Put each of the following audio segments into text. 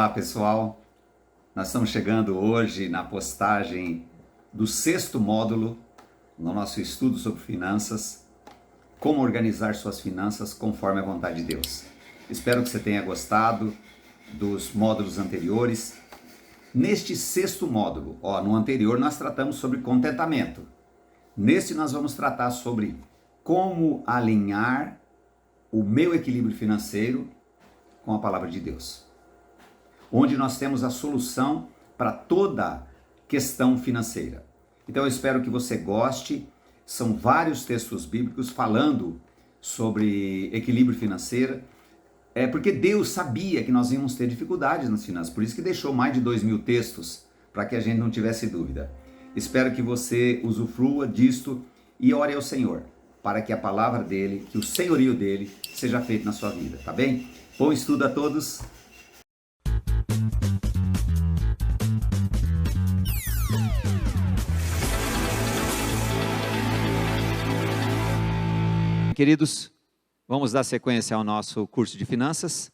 Olá pessoal, nós estamos chegando hoje na postagem do 6º módulo no nosso estudo sobre finanças, como organizar suas finanças conforme a vontade de Deus. Espero que você tenha gostado dos módulos anteriores. Neste 6º módulo, no anterior nós tratamos sobre contentamento. Neste nós vamos tratar sobre como alinhar o meu equilíbrio financeiro com a palavra de Deus, onde nós temos a solução para toda questão financeira. Então eu espero que você goste. São vários textos bíblicos falando sobre equilíbrio financeiro. Porque Deus sabia que nós íamos ter dificuldades nas finanças, por isso que deixou mais de 2.000 textos, para que a gente não tivesse dúvida. Espero que você usufrua disto e ore ao Senhor, para que a palavra dele, que o senhorio dele, seja feito na sua vida, tá bem? Bom estudo a todos! Queridos, vamos dar sequência ao nosso curso de finanças.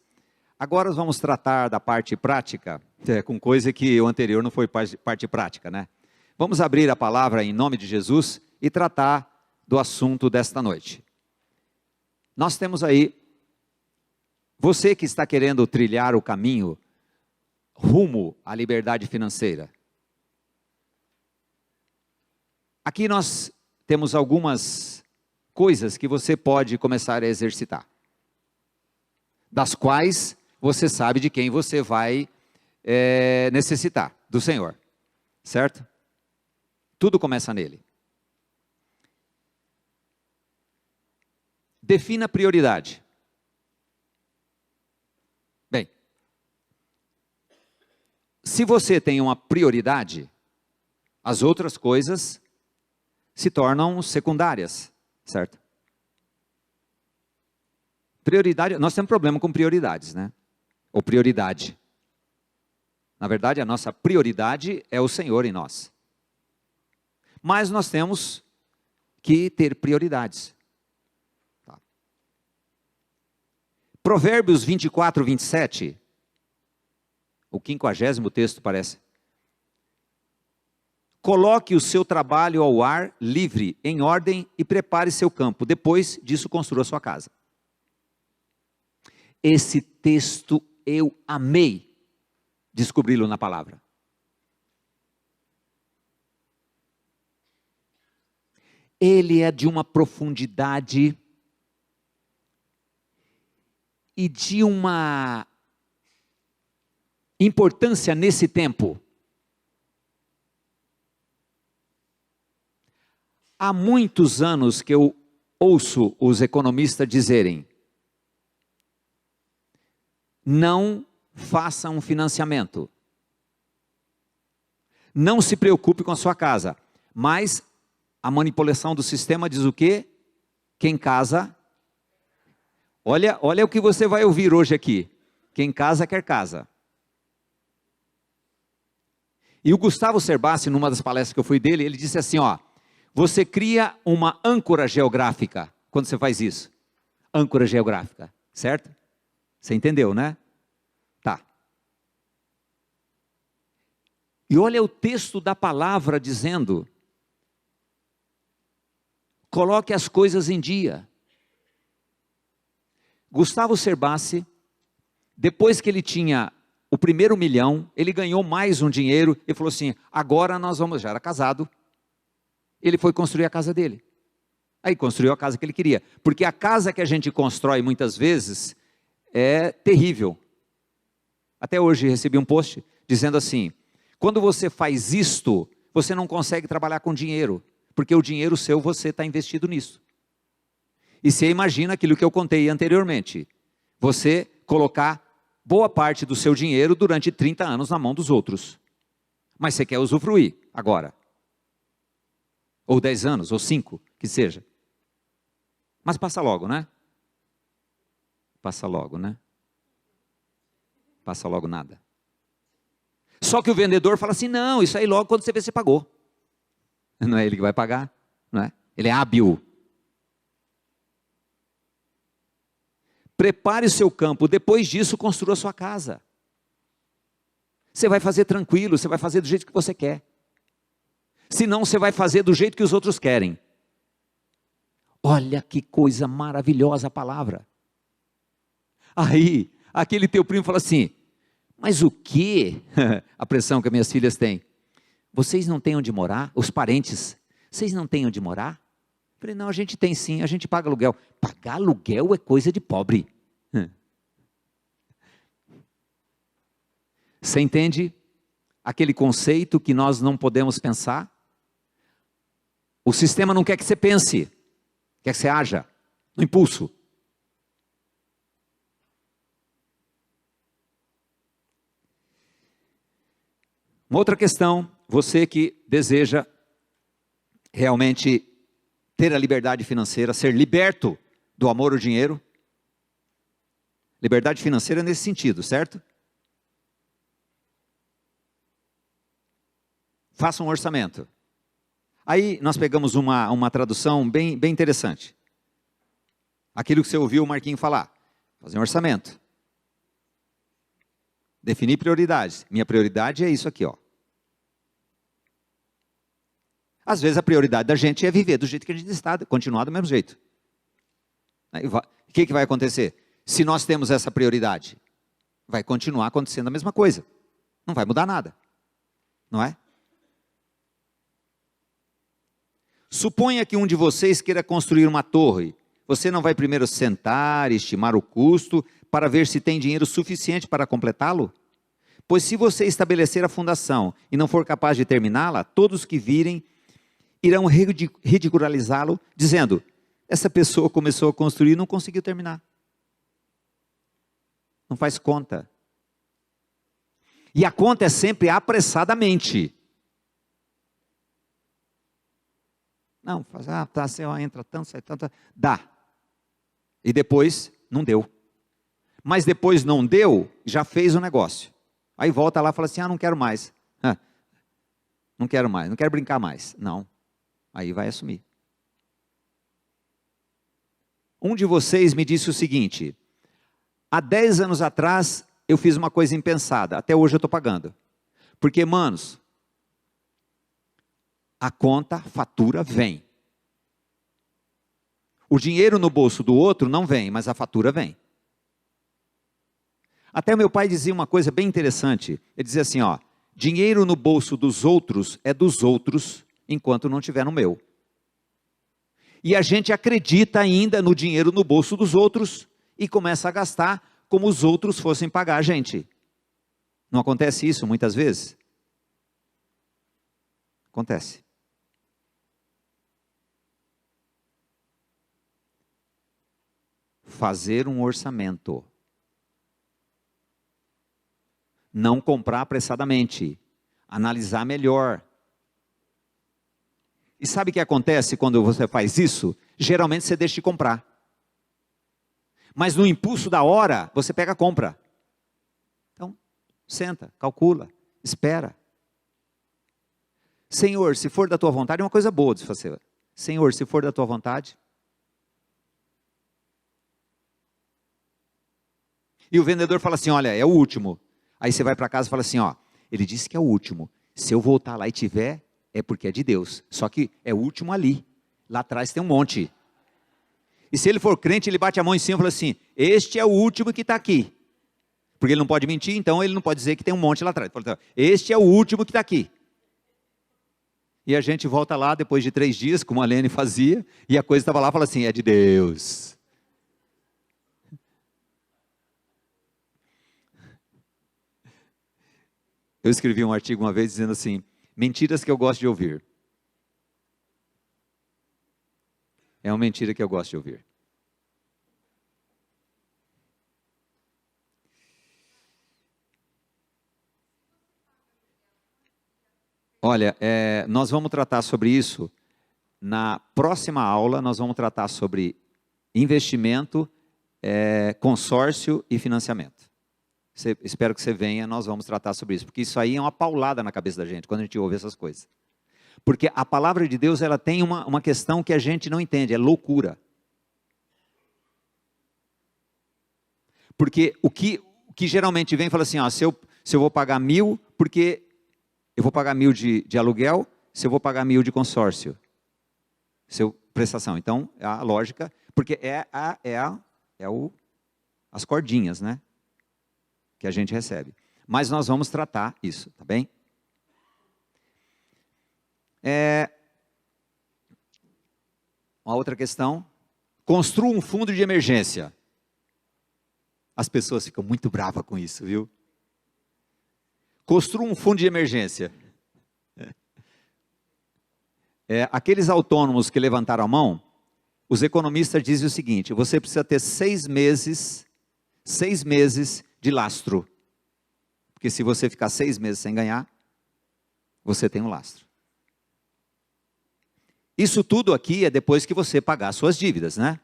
Agora vamos tratar da parte prática, com coisa que o anterior não foi parte prática, né? Vamos abrir a palavra em nome de Jesus e tratar do assunto desta noite. Nós temos aí, você que está querendo trilhar o caminho rumo à liberdade financeira. Aqui nós temos algumas coisas que você pode começar a exercitar, das quais você sabe de quem você vai necessitar, do Senhor, certo? Tudo começa nele. Defina prioridade. Bem, se você tem uma prioridade, as outras coisas se tornam secundárias, certo? Prioridade, nós temos problema com prioridades, né? Ou prioridade. Na verdade, a nossa prioridade é o Senhor em nós. Mas nós temos que ter prioridades. Tá. Provérbios 24, 27, o 50º texto parece. Coloque o seu trabalho ao ar livre, em ordem, e prepare seu campo. Depois disso, construa sua casa. Esse texto eu amei descobri-lo na palavra. Ele é de uma profundidade e de uma importância nesse tempo. Há muitos anos que eu ouço os economistas dizerem: não faça um financiamento, não se preocupe com a sua casa, mas a manipulação do sistema diz o quê? Quem casa, olha o que você vai ouvir hoje aqui, quem casa quer casa. E o Gustavo Cerbasi, numa das palestras que eu fui dele, ele disse assim, você cria uma âncora geográfica quando você faz isso. Âncora geográfica, certo? Você entendeu, né? Tá. E olha o texto da palavra dizendo: coloque as coisas em dia. Gustavo Cerbasi, depois que ele tinha o primeiro 1 milhão, ele ganhou mais um dinheiro e falou assim, agora nós vamos, já era casado, ele foi construir a casa dele. Aí construiu a casa que ele queria. Porque a casa que a gente constrói muitas vezes é terrível. Até hoje recebi um post dizendo assim, quando você faz isto, você não consegue trabalhar com dinheiro, porque o dinheiro seu você está investido nisso. E você imagina aquilo que eu contei anteriormente, você colocar boa parte do seu dinheiro durante 30 anos na mão dos outros. Mas você quer usufruir agora. Ou 10 anos, ou 5, que seja. Mas passa logo, né? Passa logo, né? Passa logo nada. Só que o vendedor fala assim, não, isso aí logo quando você vê, você pagou. Não é ele que vai pagar, não é? Ele é hábil. Prepare o seu campo, depois disso construa a sua casa. Você vai fazer tranquilo, você vai fazer do jeito que você quer. Senão você vai fazer do jeito que os outros querem. Olha que coisa maravilhosa a palavra. Aí, aquele teu primo fala assim, mas o quê? A pressão que minhas filhas têm. Vocês não têm onde morar? Os parentes, vocês não têm onde morar? Eu falei, não, a gente tem sim, a gente paga aluguel. Pagar aluguel é coisa de pobre. Você entende aquele conceito que nós não podemos pensar? O sistema não quer que você pense, quer que você haja no impulso. Uma outra questão, você que deseja realmente ter a liberdade financeira, ser liberto do amor ao dinheiro. Liberdade financeira nesse sentido, certo? Faça um orçamento. Aí nós pegamos uma tradução bem interessante. Aquilo que você ouviu o Marquinho falar. Fazer um orçamento. Definir prioridades. Minha prioridade é isso aqui, ó. Às vezes a prioridade da gente é viver do jeito que a gente está, continuar do mesmo jeito. O que vai acontecer? Se nós temos essa prioridade, vai continuar acontecendo a mesma coisa. Não vai mudar nada. Não é? Suponha que um de vocês queira construir uma torre. Você não vai primeiro sentar e estimar o custo para ver se tem dinheiro suficiente para completá-lo? Pois se você estabelecer a fundação e não for capaz de terminá-la, todos que virem irão ridicularizá-lo, dizendo, essa pessoa começou a construir e não conseguiu terminar. Não faz conta. E a conta é sempre apressadamente. Não, faz, tá, você entra tanto, sai tanto, dá. E depois, não deu. Mas depois não deu, já fez o negócio. Aí volta lá e fala assim, não quero mais. Não quero mais, não quero brincar mais. Não, aí vai assumir. Um de vocês me disse o seguinte, há 10 anos atrás, eu fiz uma coisa impensada, até hoje eu estou pagando. Porque, manos, a conta, a fatura vem. O dinheiro no bolso do outro não vem, mas a fatura vem. Até o meu pai dizia uma coisa bem interessante. Ele dizia assim, ó, dinheiro no bolso dos outros é dos outros, enquanto não estiver no meu. E a gente acredita ainda no dinheiro no bolso dos outros e começa a gastar como os outros fossem pagar a gente. Não acontece isso muitas vezes? Acontece. Fazer um orçamento. Não comprar apressadamente. Analisar melhor. E sabe o que acontece quando você faz isso? Geralmente você deixa de comprar. Mas no impulso da hora, você pega a compra. Então, senta, calcula, espera. Senhor, se for da tua vontade, é uma coisa boa de fazer. Senhor, se for da tua vontade. E o vendedor fala assim, olha, é o último. Aí você vai para casa e fala assim, ó, ele disse que é o último. Se eu voltar lá e tiver, é porque é de Deus. Só que é o último ali. Lá atrás tem um monte. E se ele for crente, ele bate a mão em cima e fala assim, este é o último que está aqui. Porque ele não pode mentir, então ele não pode dizer que tem um monte lá atrás. Este é o último que está aqui. E a gente volta lá depois de 3 dias, como a Lene fazia, e a coisa estava lá e fala assim, é de Deus. Eu escrevi um artigo uma vez dizendo assim, mentiras que eu gosto de ouvir. É uma mentira que eu gosto de ouvir. Olha, nós vamos tratar sobre isso na próxima aula, nós vamos tratar sobre investimento, consórcio e financiamento. Espero que você venha, nós vamos tratar sobre isso, porque isso aí é uma paulada na cabeça da gente, quando a gente ouve essas coisas. Porque a palavra de Deus, ela tem uma questão que a gente não entende, é loucura. Porque o que geralmente vem e fala assim, ó, se se eu vou pagar 1.000, porque eu vou pagar 1.000 de aluguel, se eu vou pagar 1.000 de consórcio, prestação. Então, é a lógica, porque as cordinhas, né? Que a gente recebe. Mas nós vamos tratar isso, tá bem? Uma outra questão. Construa um fundo de emergência. As pessoas ficam muito bravas com isso, viu? Construa um fundo de emergência. Aqueles autônomos que levantaram a mão, os economistas dizem o seguinte: você precisa ter 6 meses de lastro. Porque se você ficar 6 meses sem ganhar, você tem um lastro. Isso tudo aqui é depois que você pagar suas dívidas, né?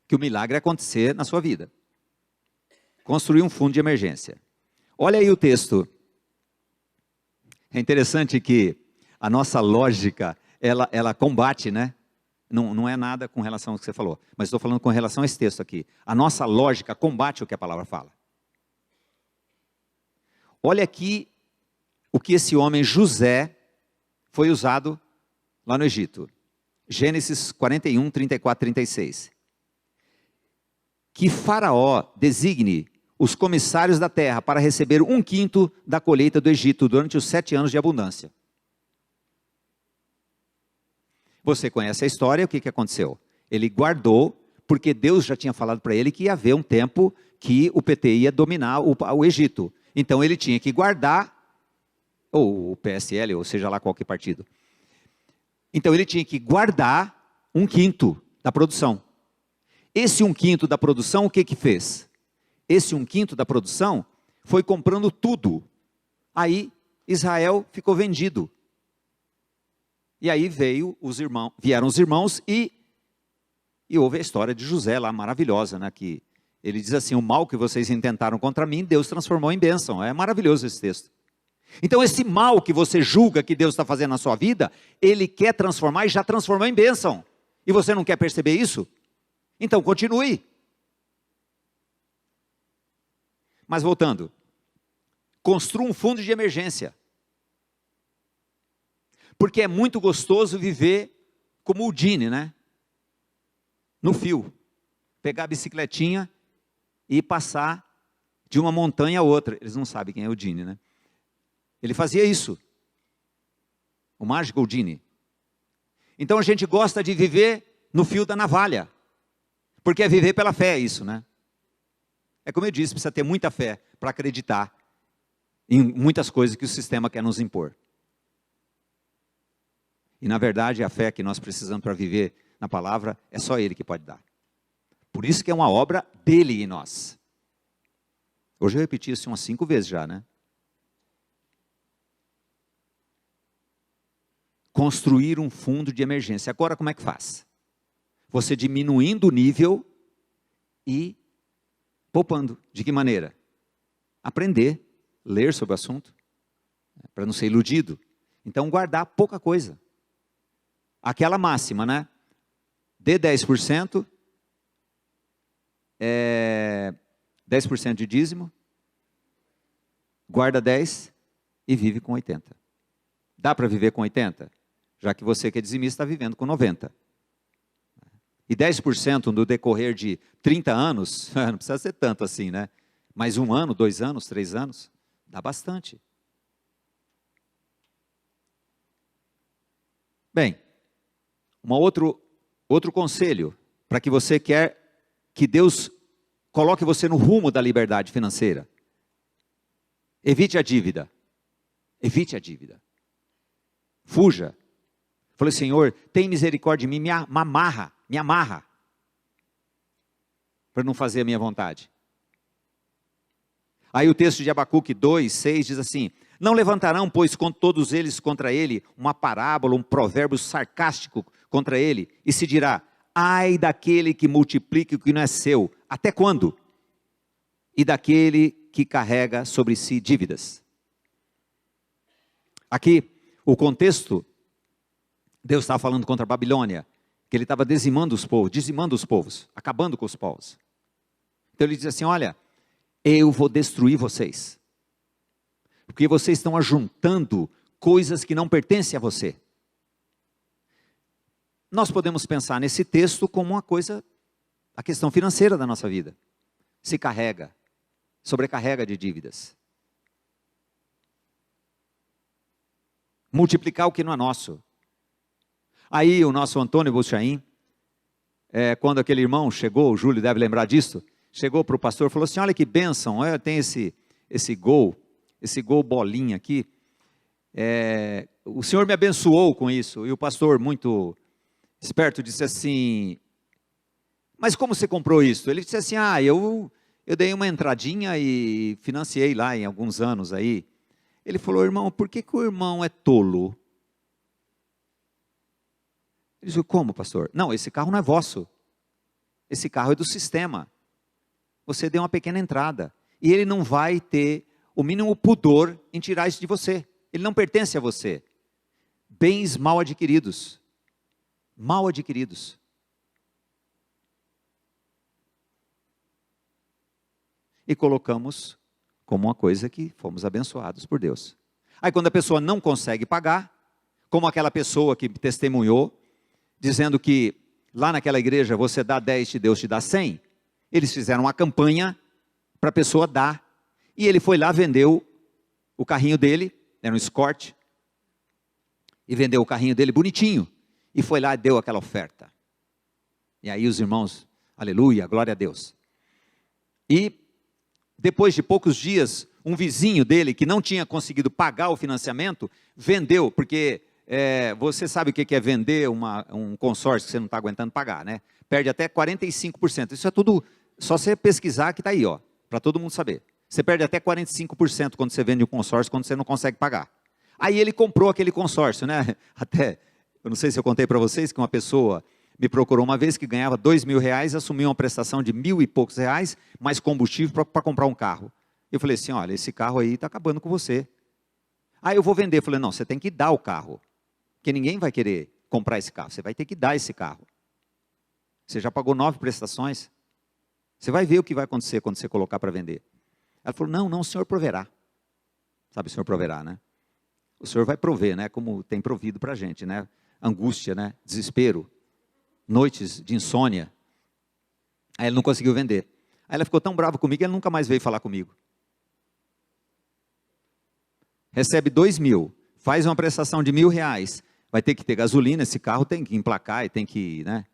Que o milagre acontecer na sua vida. Construir um fundo de emergência. Olha aí o texto. É interessante que a nossa lógica, ela combate, né? Não é nada com relação ao que você falou, mas estou falando com relação a esse texto aqui. A nossa lógica combate o que a palavra fala. Olha aqui o que esse homem José foi usado lá no Egito. Gênesis 41, 34, 36. Que Faraó designe os comissários da terra para receber 1/5 da colheita do Egito durante os 7 anos de abundância. Você conhece a história, o que aconteceu? Ele guardou, porque Deus já tinha falado para ele que ia haver um tempo que o PT ia dominar o Egito. Então ele tinha que guardar, ou o PSL, ou seja lá qualquer partido. Então ele tinha que guardar 1/5 da produção. Esse 1/5 da produção, o que fez? Esse 1/5 da produção foi comprando tudo. Aí Israel ficou vendido. E aí vieram os irmãos e houve a história de José lá, maravilhosa, né? Que ele diz assim: o mal que vocês intentaram contra mim, Deus transformou em bênção. É maravilhoso esse texto. Então esse mal que você julga que Deus está fazendo na sua vida, Ele quer transformar e já transformou em bênção. E você não quer perceber isso? Então continue. Mas voltando, construa um fundo de emergência. Porque é muito gostoso viver como o Dini, né? No fio. Pegar a bicicletinha e passar de uma montanha a outra. Eles não sabem quem é o Dini, né? Ele fazia isso. O mágico Dini. Então a gente gosta de viver no fio da navalha. Porque é viver pela fé isso, né? É como eu disse, precisa ter muita fé para acreditar em muitas coisas que o sistema quer nos impor. E na verdade a fé que nós precisamos para viver na palavra é só Ele que pode dar. Por isso que é uma obra dele em nós. Hoje eu repeti isso umas 5 vezes já, né? Construir um fundo de emergência. Agora como é que faz? Você diminuindo o nível e poupando. De que maneira? Aprender, ler sobre o assunto, para não ser iludido. Então guardar pouca coisa. Aquela máxima, né? Dê 10%, 10% de dízimo, guarda 10% e vive com 80%. Dá para viver com 80%? Já que você que é dizimista está vivendo com 90%. E 10% no decorrer de 30 anos, não precisa ser tanto assim, né? Mas 1 ano, 2 anos, 3 anos, dá bastante. Bem, outro conselho, para que você quer que Deus coloque você no rumo da liberdade financeira. Evite a dívida. Evite a dívida. Fuja. Falei: Senhor, tem misericórdia de mim, me amarra. Para não fazer a minha vontade. Aí o texto de Abacuque 2, 6 diz assim: não levantarão, pois, com todos eles contra ele, uma parábola, um provérbio sarcástico contra ele, e se dirá: ai daquele que multiplica o que não é seu, até quando? E daquele que carrega sobre si dívidas. Aqui, o contexto, Deus estava falando contra a Babilônia, que ele estava dizimando os povos, acabando com os povos. Então ele diz assim: olha, eu vou destruir vocês. Porque vocês estão ajuntando coisas que não pertencem a você. Nós podemos pensar nesse texto como uma coisa, a questão financeira da nossa vida. Se carrega, sobrecarrega de dívidas. Multiplicar o que não é nosso. Aí o nosso Antônio Buchaim, quando aquele irmão chegou, o Júlio deve lembrar disso, chegou para o pastor e falou assim, olha que bênção, tem esse gol bolinha aqui, o Senhor me abençoou com isso. E o pastor, muito esperto, disse assim, mas como você comprou isso? Ele disse assim, eu dei uma entradinha e financiei lá em alguns anos aí. Ele falou, irmão, por que o irmão é tolo? Ele disse, como, pastor? Não, esse carro não é vosso. Esse carro é do sistema. Você deu uma pequena entrada. E ele não vai ter o mínimo pudor em tirar isso de você. Ele não pertence a você. Bens mal adquiridos. Mal adquiridos. E colocamos como uma coisa que fomos abençoados por Deus. Aí quando a pessoa não consegue pagar, como aquela pessoa que testemunhou, dizendo que lá naquela igreja você dá 10 e Deus te dá 100, eles fizeram uma campanha para a pessoa dar, e ele foi lá, vendeu o carrinho dele, era um Escort, e vendeu o carrinho dele bonitinho, e foi lá e deu aquela oferta. E aí os irmãos, aleluia, glória a Deus. E depois de poucos dias, um vizinho dele, que não tinha conseguido pagar o financiamento, vendeu, porque você sabe o que é vender um consórcio que você não está aguentando pagar, né? Perde até 45%. Isso é tudo, só você pesquisar que está aí, para todo mundo saber. Você perde até 45% quando você vende um consórcio, quando você não consegue pagar. Aí ele comprou aquele consórcio, né? Até, eu não sei se eu contei para vocês, que uma pessoa me procurou uma vez que ganhava R$2.000, assumiu uma prestação de R$1.000 e poucos, mais combustível para comprar um carro. Eu falei assim, olha, esse carro aí está acabando com você. Aí eu vou vender. Eu falei, não, você tem que dar o carro. Porque ninguém vai querer comprar esse carro. Você vai ter que dar esse carro. Você já pagou 9 prestações. Você vai ver o que vai acontecer quando você colocar para vender. Ela falou, não, o Senhor proverá. Sabe, o Senhor proverá, né? O Senhor vai prover, né? Como tem provido para a gente, né? Angústia, né? Desespero. Noites de insônia. Aí ele não conseguiu vender. Aí ela ficou tão brava comigo, ele nunca mais veio falar comigo. Recebe 2.000, faz uma prestação de R$1.000, vai ter que ter gasolina, esse carro tem que emplacar, e tem que, né,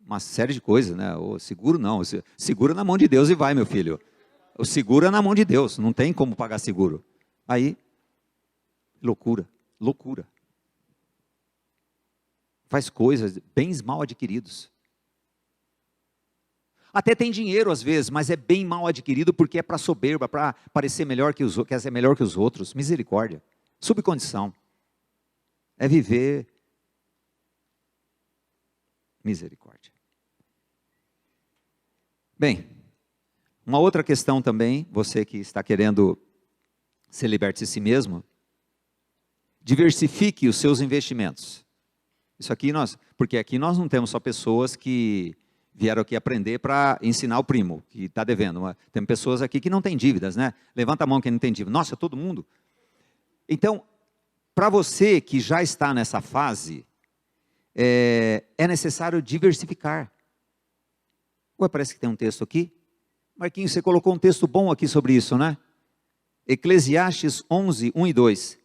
uma série de coisas, né, o seguro não, segura na mão de Deus e vai, meu filho, o seguro é na mão de Deus, não tem como pagar seguro. Aí, loucura, faz coisas, bens mal adquiridos. Até tem dinheiro às vezes, mas é bem mal adquirido porque é para soberba, para parecer melhor que os outros, quer ser melhor que os outros. Misericórdia. Subcondição. É viver. Misericórdia. Bem, uma outra questão também, você que está querendo ser liberto de si mesmo, diversifique os seus investimentos. Isso aqui porque aqui nós não temos só pessoas que vieram aqui aprender para ensinar o primo, que está devendo. Tem pessoas aqui que não têm dívidas, né? Levanta a mão quem não tem dívida. Nossa, todo mundo. Então, para você que já está nessa fase, é necessário diversificar. Ué, parece que tem um texto aqui. Marquinhos, você colocou um texto bom aqui sobre isso, né? Eclesiastes 11, 1 e 2.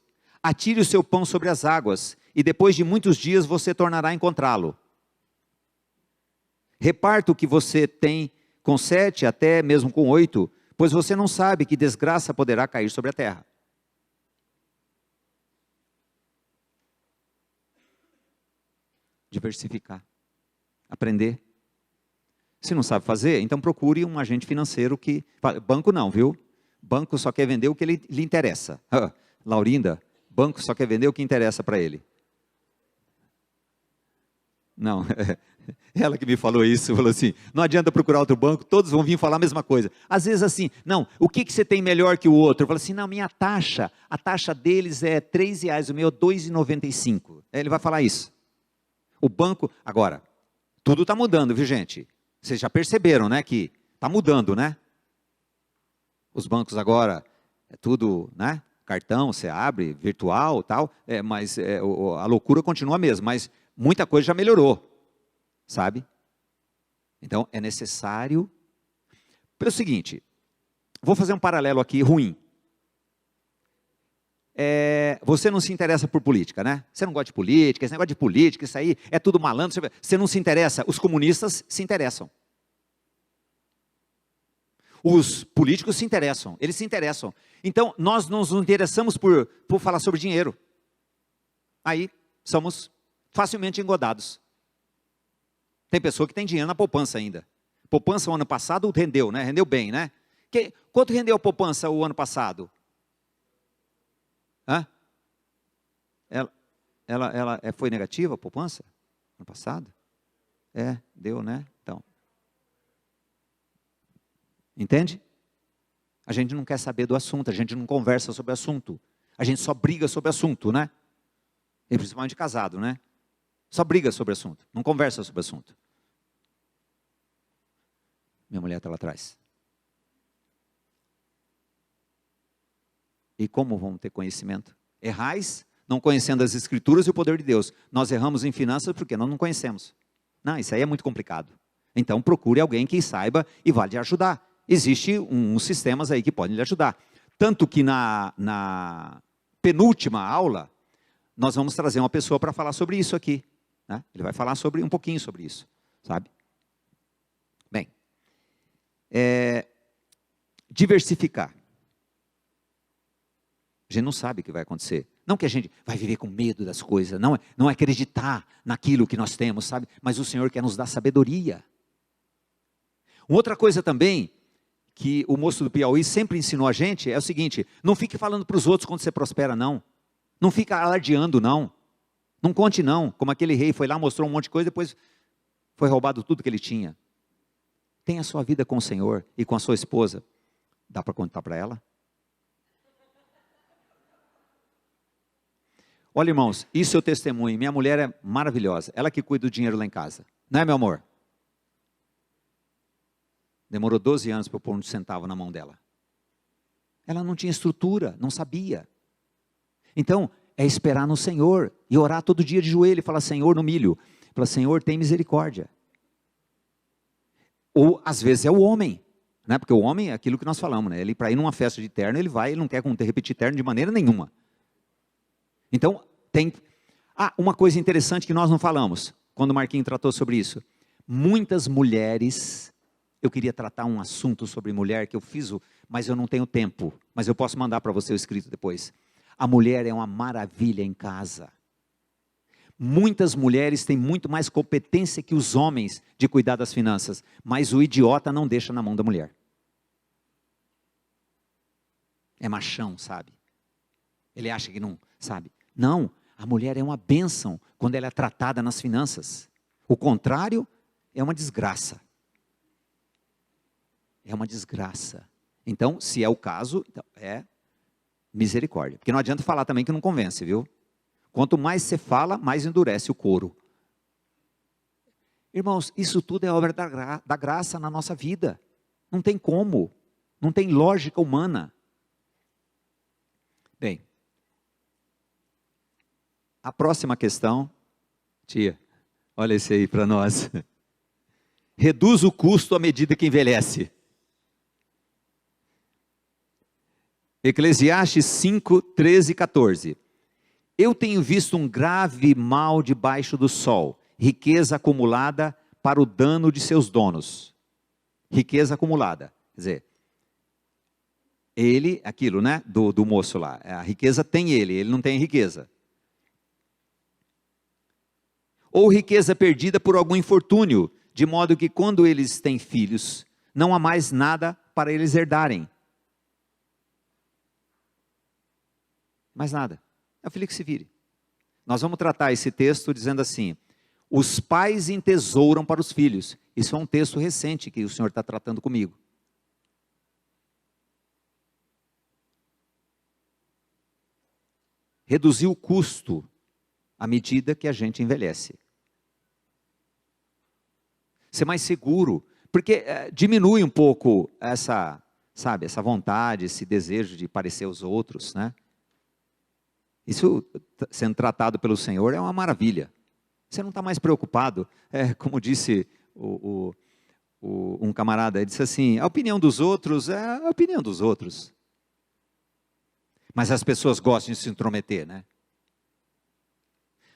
Atire o seu pão sobre as águas, e depois de muitos dias você tornará a encontrá-lo. Reparta o que você tem com 7, até mesmo com 8, pois você não sabe que desgraça poderá cair sobre a terra. Diversificar. Aprender. Se não sabe fazer, então procure um agente financeiro que... Banco não, viu? Banco só quer vender o que lhe interessa. Laurinda, banco só quer vender o que interessa para ele. Não, ela que me falou isso, falou assim, não adianta procurar outro banco, todos vão vir falar a mesma coisa. Às vezes assim, não, o que você tem melhor que o outro? Eu falo assim, não, minha taxa, a taxa deles é R$3, o meu é R$2,95. Ele vai falar isso. O banco, agora, tudo está mudando, viu gente? Vocês já perceberam, né, que está mudando, né? Os bancos agora, é tudo, né? cartão, você abre, virtual, tal, mas a loucura continua a mesma, mas muita coisa já melhorou, sabe? Então, é necessário. Pelo seguinte, vou fazer um paralelo aqui ruim. Você não se interessa por política, né? Você não gosta de política, esse negócio de política, isso aí é tudo malandro. Você não se interessa. Os comunistas se interessam. Os políticos se interessam, eles se interessam. Então, nós nos interessamos por falar sobre dinheiro. Aí, somos facilmente engodados. Tem pessoa que tem dinheiro na poupança ainda. Poupança o ano passado rendeu, né? Rendeu bem, né? Quanto rendeu a poupança o ano passado? Hã? Ela foi negativa a poupança ano passado? Deu, né? Então. Entende? A gente não quer saber do assunto, a gente não conversa sobre o assunto. A gente só briga sobre o assunto, né? E principalmente casado, né? Só briga sobre o assunto, não conversa sobre o assunto. Minha mulher está lá atrás. E como vamos ter conhecimento? Errais, não conhecendo as Escrituras e o poder de Deus. Nós erramos em finanças porque nós não conhecemos. Não, isso aí é muito complicado. Então procure alguém que saiba e vá lhe ajudar. Existem uns sistemas aí que podem lhe ajudar. Tanto que na penúltima aula, nós vamos trazer uma pessoa para falar sobre isso aqui. Né? Ele vai falar um pouquinho sobre isso, sabe? Bem, diversificar. A gente não sabe o que vai acontecer. Não que a gente vai viver com medo das coisas, não é acreditar naquilo que nós temos, sabe? Mas o Senhor quer nos dar sabedoria. Uma outra coisa também, que o moço do Piauí sempre ensinou a gente, é o seguinte: não fique falando para os outros quando você prospera, não. Não fica alardeando, não. Não conte, não. Como aquele rei foi lá, mostrou um monte de coisa, depois foi roubado tudo que ele tinha. Tenha a sua vida com o Senhor e com a sua esposa. Dá para contar para ela? Olha, irmãos, isso é o testemunho. Minha mulher é maravilhosa. Ela que cuida do dinheiro lá em casa. Não é, meu amor? Demorou 12 anos para eu pôr um centavo na mão dela. Ela não tinha estrutura, não sabia. Então, é esperar no Senhor e orar todo dia de joelho e falar: Senhor, no milho. Fala: Senhor, tem misericórdia. Ou, às vezes, é o homem. Né? Porque o homem é aquilo que nós falamos. Né? Ele, para ir numa festa de terno, ele vai, ele não quer repetir terno de maneira nenhuma. Então, tem... uma coisa interessante que nós não falamos, quando o Marquinhos tratou sobre isso. Muitas mulheres... Eu queria tratar um assunto sobre mulher que eu fiz, mas eu não tenho tempo. Mas eu posso mandar para você o escrito depois. A mulher é uma maravilha em casa. Muitas mulheres têm muito mais competência que os homens de cuidar das finanças, mas o idiota não deixa na mão da mulher. É machão, sabe? Ele acha que não, sabe? Não, a mulher é uma bênção quando ela é tratada nas finanças. O contrário é uma desgraça. É uma desgraça. Então, se é o caso, então, é misericórdia. Porque não adianta falar também que não convence, viu? Quanto mais você fala, mais endurece o couro. Irmãos, isso tudo é obra da graça na nossa vida. Não tem como. Não tem lógica humana. Bem, a próxima questão, tia, olha esse aí para nós. Reduz o custo à medida que envelhece. Eclesiastes 5, 13 e 14. Eu tenho visto um grave mal debaixo do sol, riqueza acumulada para o dano de seus donos. Riqueza acumulada, quer dizer, ele, aquilo, né, do moço lá, a riqueza tem ele não tem riqueza. Ou riqueza perdida por algum infortúnio, de modo que quando eles têm filhos, não há mais nada para eles herdarem. Mais nada. É o filho que se vire. Nós vamos tratar esse texto dizendo assim: os pais entesouram para os filhos. Isso é um texto recente que o Senhor está tratando comigo. Reduzir o custo à medida que a gente envelhece. Ser mais seguro, porque diminui um pouco essa vontade, esse desejo de parecer aos outros, né? Isso, sendo tratado pelo Senhor, é uma maravilha. Você não está mais preocupado. Como disse um camarada, ele disse assim, a opinião dos outros é a opinião dos outros. Mas as pessoas gostam de se intrometer, né?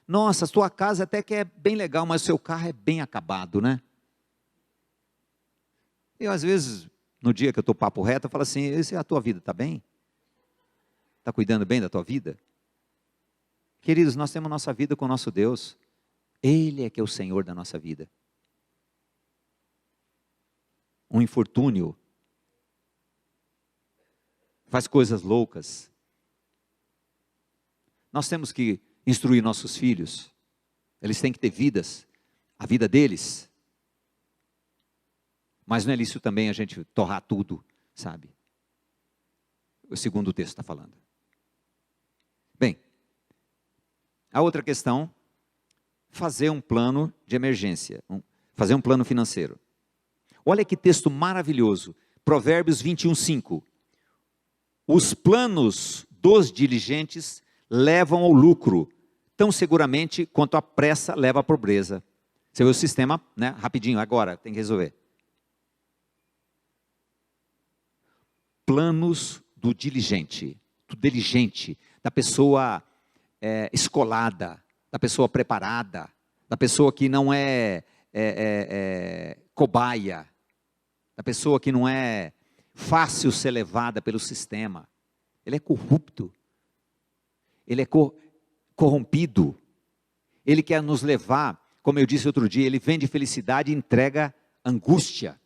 Nossa, a sua casa até que é bem legal, mas o seu carro é bem acabado, né? Eu, às vezes, no dia que eu estou papo reto, eu falo assim, a tua vida está bem? Está cuidando bem da tua vida? Queridos, nós temos nossa vida com o nosso Deus. Ele é que é o Senhor da nossa vida. Um infortúnio faz coisas loucas. Nós temos que instruir nossos filhos. Eles têm que ter vidas, a vida deles. Mas não é lícito também a gente torrar tudo, sabe? O segundo texto está falando. Bem, a outra questão, fazer um plano de emergência, fazer um plano financeiro. Olha que texto maravilhoso, Provérbios 21:5. Os planos dos diligentes levam ao lucro, tão seguramente quanto a pressa leva à pobreza. Você vê o sistema, né? Rapidinho, agora, tem que resolver. Planos do diligente, da pessoa escolada, da pessoa preparada, da pessoa que não é cobaia, da pessoa que não é fácil ser levada pelo sistema. Ele é corrupto, ele é corrompido, ele quer nos levar, como eu disse outro dia, ele vende felicidade e entrega angústia,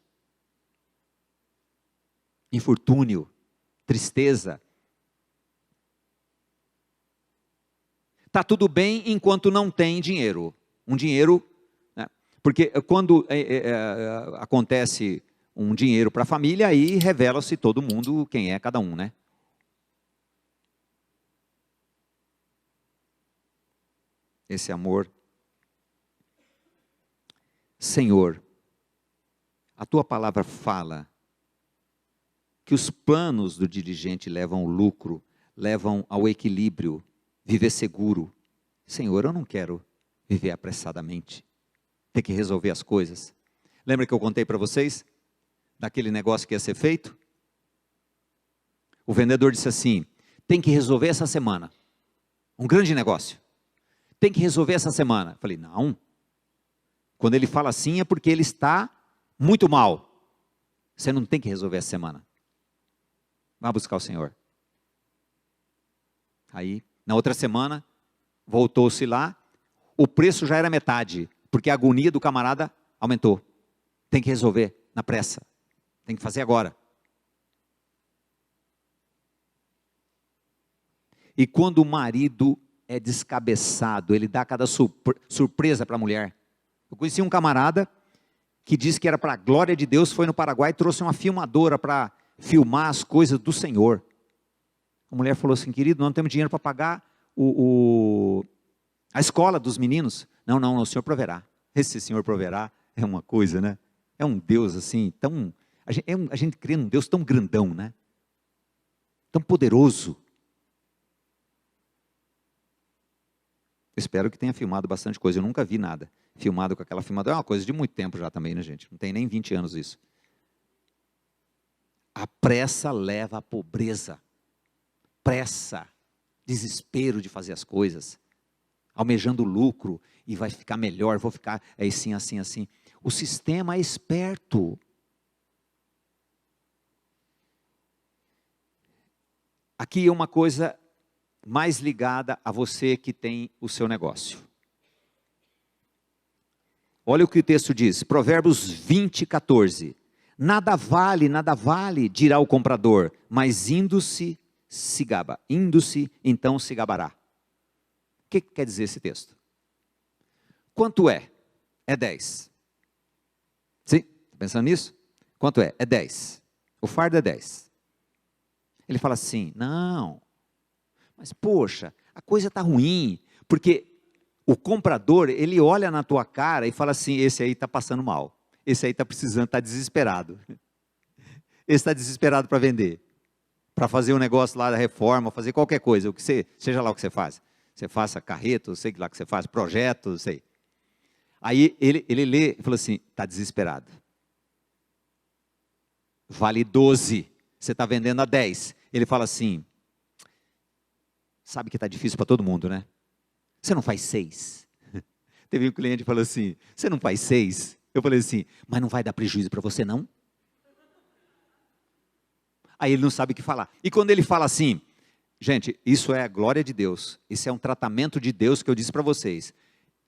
infortúnio, tristeza. Está tudo bem enquanto não tem dinheiro. Um dinheiro, né? Porque quando acontece um dinheiro para a família, aí revela-se todo mundo quem é cada um, né? Esse amor. Senhor, a tua palavra fala que os planos do dirigente levam ao lucro, levam ao equilíbrio, viver seguro. Senhor, eu não quero viver apressadamente, ter que resolver as coisas. Lembra que eu contei para vocês daquele negócio que ia ser feito? O vendedor disse assim, tem que resolver essa semana, um grande negócio, tem que resolver essa semana. Eu falei, não, quando ele fala assim é porque ele está muito mal, você não tem que resolver essa semana, vá buscar o Senhor. Aí, na outra semana, voltou-se lá, o preço já era metade, porque a agonia do camarada aumentou. Tem que resolver na pressa, tem que fazer agora. E quando o marido é descabeçado, ele dá cada surpresa para a mulher. Eu conheci um camarada que disse que era para a glória de Deus, foi no Paraguai e trouxe uma filmadora para filmar as coisas do Senhor. A mulher falou assim, querido, não temos dinheiro para pagar a escola dos meninos. Não, o Senhor proverá. Esse Senhor proverá é uma coisa, né? É um Deus assim, tão... A gente crê num Deus tão grandão, né? Tão poderoso. Espero que tenha filmado bastante coisa. Eu nunca vi nada filmado com aquela filmadora. É uma coisa de muito tempo já também, né, gente? Não tem nem 20 anos isso. A pressa leva à pobreza. Pressa, desespero de fazer as coisas, almejando lucro, e vai ficar melhor, vou ficar assim, assim, assim. O sistema é esperto. Aqui é uma coisa mais ligada a você que tem o seu negócio. Olha o que o texto diz, Provérbios 20:14. Nada vale, dirá o comprador, mas indo-se, então se gabará. O que quer dizer esse texto? Quanto é? É 10. Sim? Está pensando nisso? Quanto é? É 10. O fardo é 10. Ele fala assim, não, mas poxa, a coisa está ruim, porque o comprador, ele olha na tua cara e fala assim, esse aí está passando mal, esse aí está precisando, está desesperado, esse está desesperado para vender. para fazer um negócio lá da reforma, fazer qualquer coisa, seja lá o que você faz. Você faça carreto, sei lá o que você faz, projeto, sei. Aí ele lê e fala assim, está desesperado. Vale 12, você está vendendo a 10. Ele fala assim, sabe que está difícil para todo mundo, né? Você não faz 6. Teve um cliente que falou assim, você não faz 6? Eu falei assim, mas não vai dar prejuízo para você não? Aí ele não sabe o que falar. E quando ele fala assim, gente, isso é a glória de Deus. Isso é um tratamento de Deus que eu disse para vocês.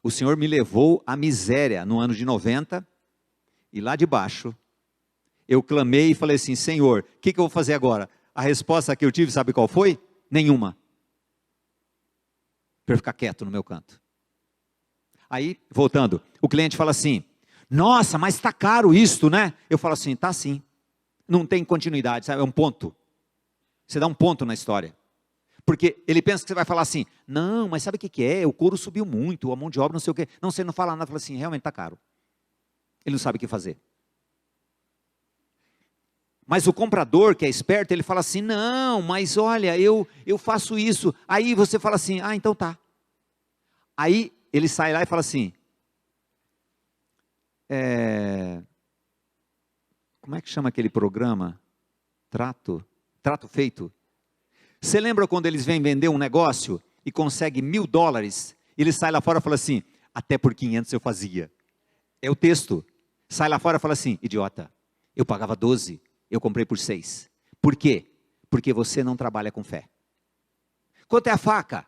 O Senhor me levou à miséria no ano de 90. E lá de baixo, eu clamei e falei assim, Senhor, o que eu vou fazer agora? A resposta que eu tive, sabe qual foi? Nenhuma. Para eu ficar quieto no meu canto. Aí, voltando, o cliente fala assim, nossa, mas está caro isto, né? Eu falo assim, tá sim. Não tem continuidade, sabe? É um ponto. Você dá um ponto na história. Porque ele pensa que você vai falar assim, não, mas sabe o que é? O couro subiu muito, a mão de obra não sei o quê. Não, você não fala nada, fala assim, realmente está caro. Ele não sabe o que fazer. Mas o comprador, que é esperto, ele fala assim, não, mas olha, eu faço isso. Aí você fala assim, ah, então tá. Aí ele sai lá e fala assim, como é que chama aquele programa? Trato feito. Você lembra quando eles vêm vender um negócio e conseguem $1.000? Ele sai lá fora e fala assim, até por 500 eu fazia. É o texto. Sai lá fora e fala assim, idiota, eu pagava 12, eu comprei por 6. Por quê? Porque você não trabalha com fé. Quanto é a faca?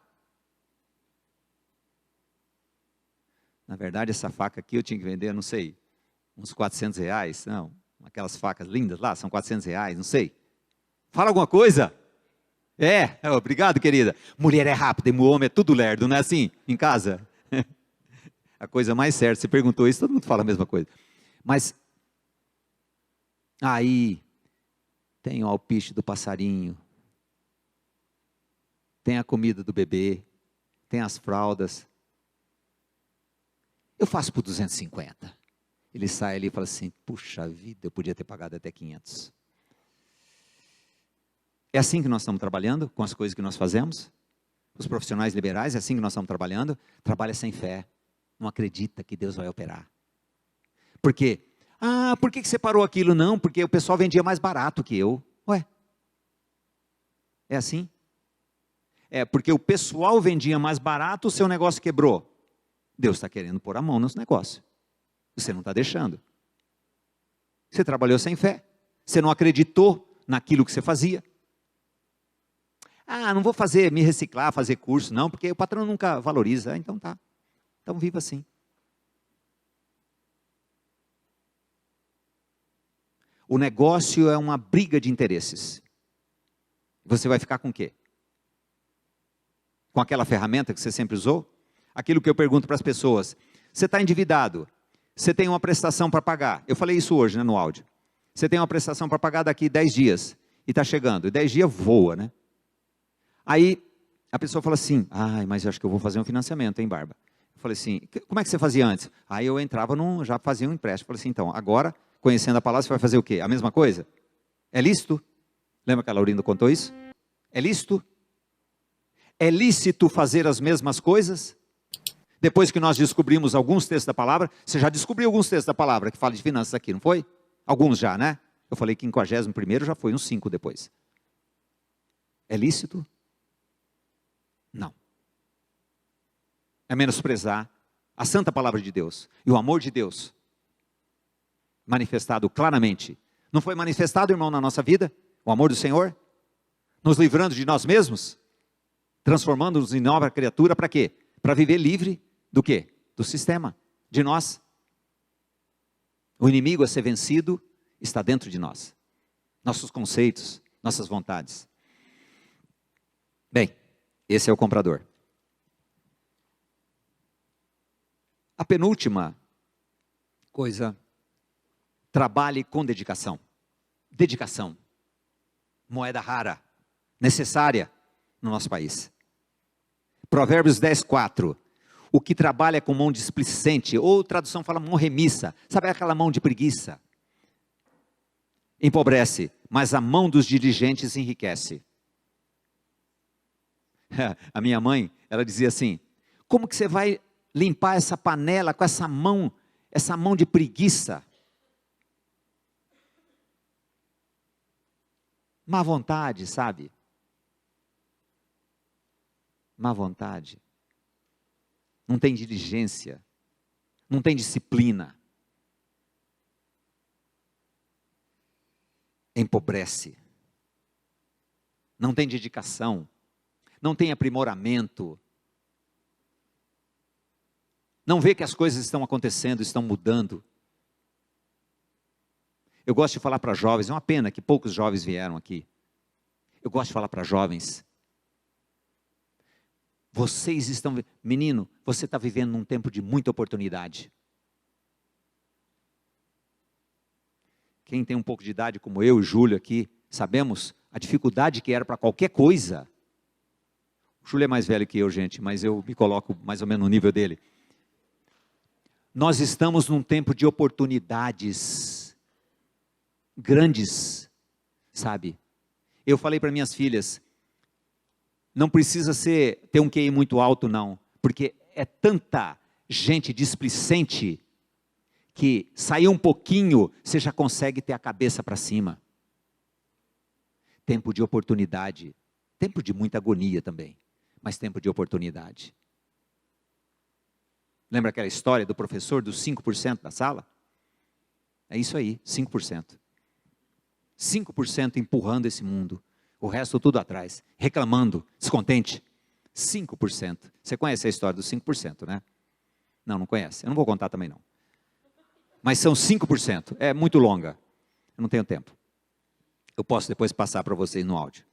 Na verdade, essa faca aqui eu tinha que vender, não sei, uns R$400. Não, aquelas facas lindas lá, são R$400, não sei. Fala alguma coisa? Obrigado, querida. Mulher é rápida e o homem é tudo lerdo, não é assim? Em casa? A coisa mais certa, você perguntou isso, todo mundo fala a mesma coisa. Mas, aí, tem o alpiste do passarinho, tem a comida do bebê, tem as fraldas. Eu faço por 250. Ele sai ali e fala assim, puxa vida, eu podia ter pagado até 500. É assim que nós estamos trabalhando, com as coisas que nós fazemos? Os profissionais liberais, é assim que nós estamos trabalhando? Trabalha sem fé, não acredita que Deus vai operar. Por quê? Ah, por que você parou aquilo? Não, porque o pessoal vendia mais barato que eu. Ué, é assim? É porque o pessoal vendia mais barato, o seu negócio quebrou. Deus está querendo pôr a mão nesse negócio. Você não está deixando. Você trabalhou sem fé. Você não acreditou naquilo que você fazia. Ah, não vou me reciclar, fazer curso, não, porque o patrão nunca valoriza. Então tá. Então viva assim. O negócio é uma briga de interesses. Você vai ficar com o quê? Com aquela ferramenta que você sempre usou? Aquilo que eu pergunto para as pessoas. Você está endividado. Você tem uma prestação para pagar. Eu falei isso hoje, né, no áudio. Você tem uma prestação para pagar daqui 10 dias. E está chegando. E 10 dias voa, né? Aí a pessoa fala assim, mas eu acho que eu vou fazer um financiamento, hein, Barba? Eu falei assim, como é que você fazia antes? Aí eu entrava, já fazia um empréstimo. Eu falei assim, então, agora, conhecendo a palavra, você vai fazer o quê? A mesma coisa? É lícito? Lembra que a Laurindo contou isso? É lícito? É lícito fazer as mesmas coisas? Depois que nós descobrimos alguns textos da palavra, você já descobriu alguns textos da palavra que falam de finanças aqui, não foi? Alguns já, né? Eu falei que 51º já foi uns 5 depois. É lícito? Não. É menosprezar a santa palavra de Deus e o amor de Deus manifestado claramente. Não foi manifestado, irmão, na nossa vida? O amor do Senhor? Nos livrando de nós mesmos? Transformando-nos em nova criatura, para quê? Para viver livre do quê? Do sistema, de nós. O inimigo a ser vencido está dentro de nós. Nossos conceitos, nossas vontades. Bem, esse é o comprador. A penúltima coisa, trabalhe com dedicação. Dedicação, moeda rara, necessária no nosso país. Provérbios 10:4. O que trabalha com mão displicente, ou tradução fala mão remissa, sabe aquela mão de preguiça? empobrece, mas a mão dos diligentes enriquece. A minha mãe, ela dizia assim: como que você vai limpar essa panela com essa mão de preguiça? Má vontade, sabe? Má vontade. Não tem diligência, não tem disciplina. Empobrece. Não tem dedicação, não tem aprimoramento. Não vê que as coisas estão acontecendo, estão mudando. Eu gosto de falar para jovens, é uma pena que poucos jovens vieram aqui. Eu gosto de falar para jovens. Vocês estão, menino, você está vivendo num tempo de muita oportunidade. Quem tem um pouco de idade, como eu e Júlio aqui, sabemos a dificuldade que era para qualquer coisa. O Júlio é mais velho que eu, gente, mas eu me coloco mais ou menos no nível dele. Nós estamos num tempo de oportunidades grandes, sabe? Eu falei para minhas filhas, não precisa ter um QI muito alto não, porque é tanta gente displicente que sair um pouquinho, você já consegue ter a cabeça para cima. Tempo de oportunidade, tempo de muita agonia também, mas tempo de oportunidade. Lembra aquela história do professor dos 5% da sala? É isso aí, 5%. 5% empurrando esse mundo, o resto tudo atrás, reclamando, descontente. 5%. Você conhece a história dos 5%, né? Não conhece. Eu não vou contar também não. Mas são 5%. É muito longa. Eu não tenho tempo. Eu posso depois passar para vocês no áudio.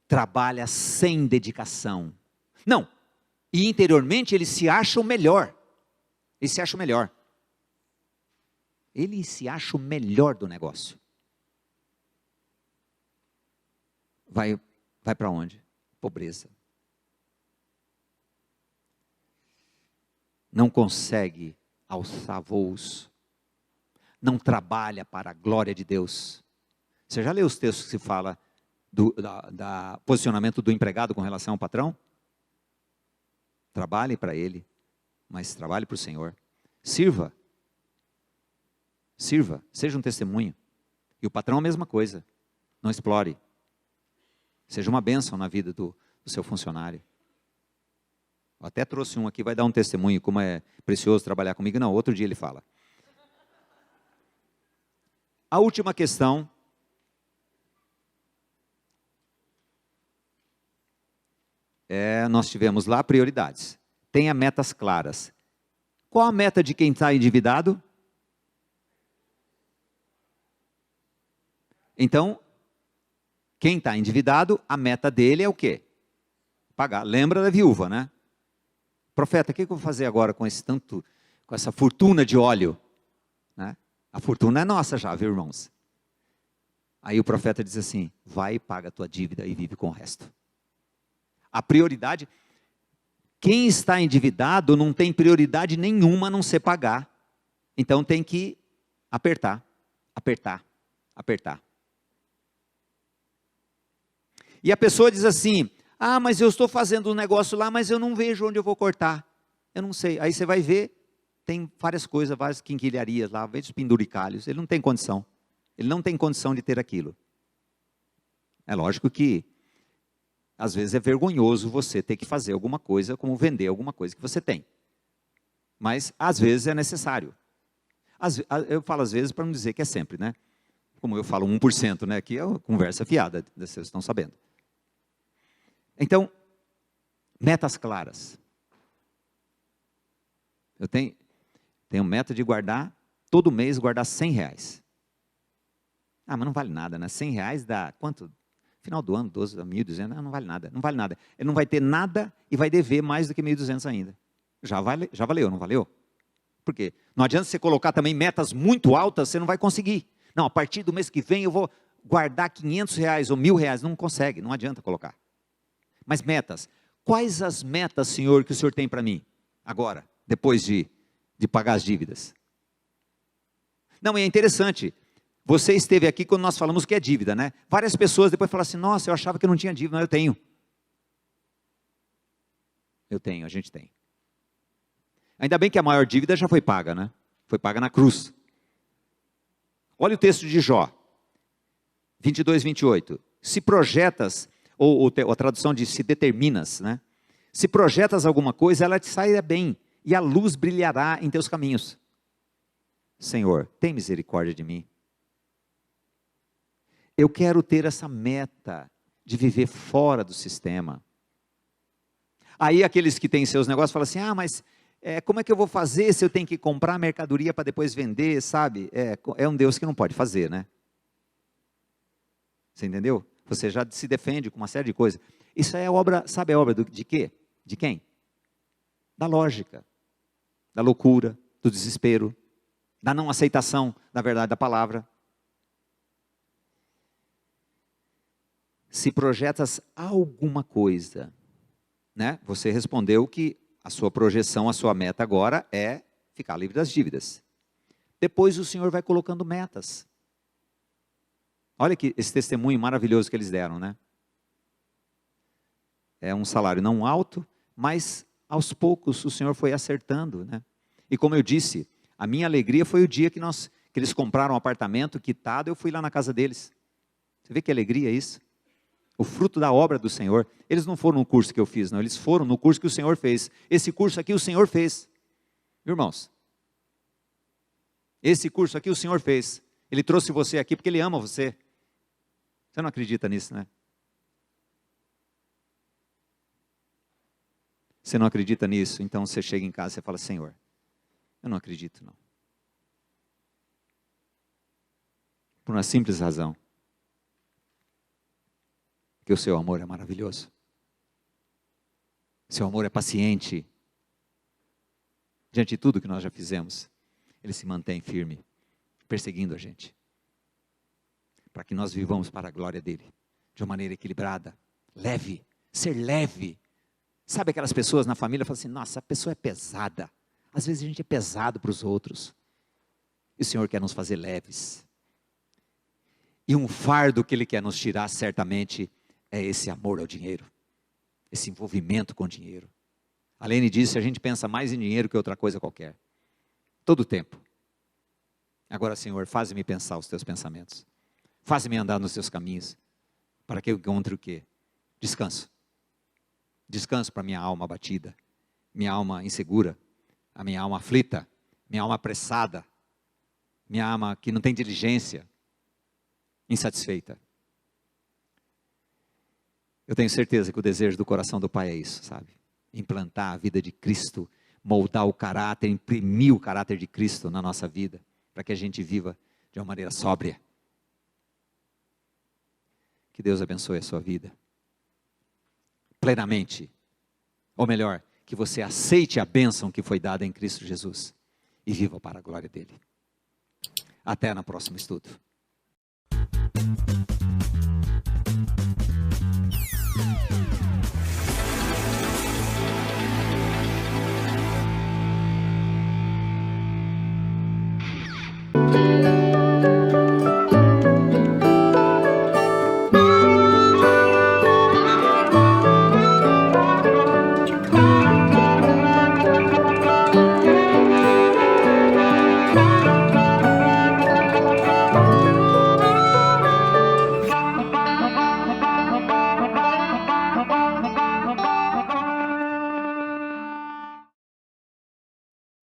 Trabalha sem dedicação. Não. E interiormente ele se acha o melhor. Ele se acha o melhor. Ele se acha o melhor do negócio. Vai para onde? Pobreza. Não consegue alçar voos. Não trabalha para a glória de Deus. Você já leu os textos que se fala do posicionamento do empregado com relação ao patrão? Trabalhe para ele, mas trabalhe para o Senhor. Sirva. Sirva, seja um testemunho. E o patrão a mesma coisa. Não explore. Seja uma bênção na vida do seu funcionário. Eu até trouxe um aqui, vai dar um testemunho, como é precioso trabalhar comigo. Não, outro dia ele fala. A última questão. Nós tivemos lá prioridades. Tenha metas claras. Qual a meta de quem está endividado? Então, quem está endividado, a meta dele é o quê? Pagar. Lembra da viúva, né? Profeta, o que eu vou fazer agora com essa fortuna de óleo? Né? A fortuna é nossa já, viu, irmãos? Aí o profeta diz assim, vai e paga a tua dívida e vive com o resto. A prioridade, quem está endividado não tem prioridade nenhuma a não ser pagar. Então tem que apertar, apertar, apertar. E a pessoa diz assim, mas eu estou fazendo um negócio lá, mas eu não vejo onde eu vou cortar. Eu não sei. Aí você vai ver, tem várias coisas, várias quinquilharias lá, vários penduricalhos. Ele não tem condição. Ele não tem condição de ter aquilo. É lógico que, às vezes é vergonhoso você ter que fazer alguma coisa, como vender alguma coisa que você tem. Mas, às vezes, é necessário. Eu falo às vezes para não dizer que é sempre, né? Como eu falo 1%, né? Aqui é uma conversa fiada, vocês estão sabendo. Então, metas claras. Eu tenho meta de guardar, todo mês guardar R$100. Mas não vale nada, né? R$100 dá quanto? Final do ano, 1.200, não vale nada, não vale nada. Ele não vai ter nada e vai dever mais do que 1.200 ainda. Já valeu, não valeu? Por quê? Não adianta você colocar também metas muito altas, você não vai conseguir. Não, a partir do mês que vem eu vou guardar R$500 ou R$1.000, não consegue, não adianta colocar. Mas metas, quais as metas, Senhor, que o Senhor tem para mim? Agora, depois de pagar as dívidas. Não, e é interessante, você esteve aqui quando nós falamos que é dívida, né? Várias pessoas depois falam assim, nossa, eu achava que eu não tinha dívida. Não, eu tenho. Eu tenho, a gente tem. Ainda bem que a maior dívida já foi paga, né? Foi paga na cruz. Olha o texto de Jó, 22, 28. Se projetas, ou a tradução diz se determinas, né? Se projetas alguma coisa, ela te sairá bem, e a luz brilhará em teus caminhos. Senhor, tem misericórdia de mim. Eu quero ter essa meta de viver fora do sistema. Aí aqueles que têm seus negócios falam assim, mas como é que eu vou fazer se eu tenho que comprar mercadoria para depois vender, sabe? É um Deus que não pode fazer, né? Você entendeu? Você já se defende com uma série de coisas. Isso é obra, sabe a obra de quê? De quem? Da lógica, da loucura, do desespero, da não aceitação da verdade da palavra. Se projetas alguma coisa, né? Você respondeu que a sua projeção, a sua meta agora é ficar livre das dívidas. Depois o Senhor vai colocando metas. Olha que esse testemunho maravilhoso que eles deram, né? É um salário não alto, mas aos poucos o Senhor foi acertando, né? E como eu disse, a minha alegria foi o dia que eles compraram um apartamento quitado, eu fui lá na casa deles. Você vê que alegria isso? O fruto da obra do Senhor. Eles não foram no curso que eu fiz, não, eles foram no curso que o Senhor fez. Esse curso aqui o Senhor fez. Irmãos, esse curso aqui o Senhor fez. Ele trouxe você aqui porque Ele ama você. Você não acredita nisso, né? Você não acredita nisso, então você chega em casa e fala, Senhor, eu não acredito não. Por uma simples razão. Que o seu amor é maravilhoso. Seu amor é paciente. Diante de tudo que nós já fizemos, Ele se mantém firme, perseguindo a gente. Para que nós vivamos para a glória dEle, de uma maneira equilibrada, leve, ser leve. Sabe aquelas pessoas na família que falam assim, nossa, a pessoa é pesada. Às vezes a gente é pesado para os outros. E o Senhor quer nos fazer leves. E um fardo que Ele quer nos tirar certamente é esse amor ao dinheiro. Esse envolvimento com o dinheiro. Além disso, a gente pensa mais em dinheiro que outra coisa qualquer. Todo o tempo. Agora, Senhor, faz-me pensar os teus pensamentos. Faz-me andar nos teus caminhos. Para que eu encontre o quê? Descanso. Descanso para minha alma abatida. Minha alma insegura. A minha alma aflita. Minha alma apressada. Minha alma que não tem diligência. Insatisfeita. Eu tenho certeza que o desejo do coração do Pai é isso, sabe? Implantar a vida de Cristo, moldar o caráter, imprimir o caráter de Cristo na nossa vida, para que a gente viva de uma maneira sóbria. Que Deus abençoe a sua vida. Plenamente. Ou melhor, que você aceite a bênção que foi dada em Cristo Jesus e viva para a glória dele. Até no próximo estudo.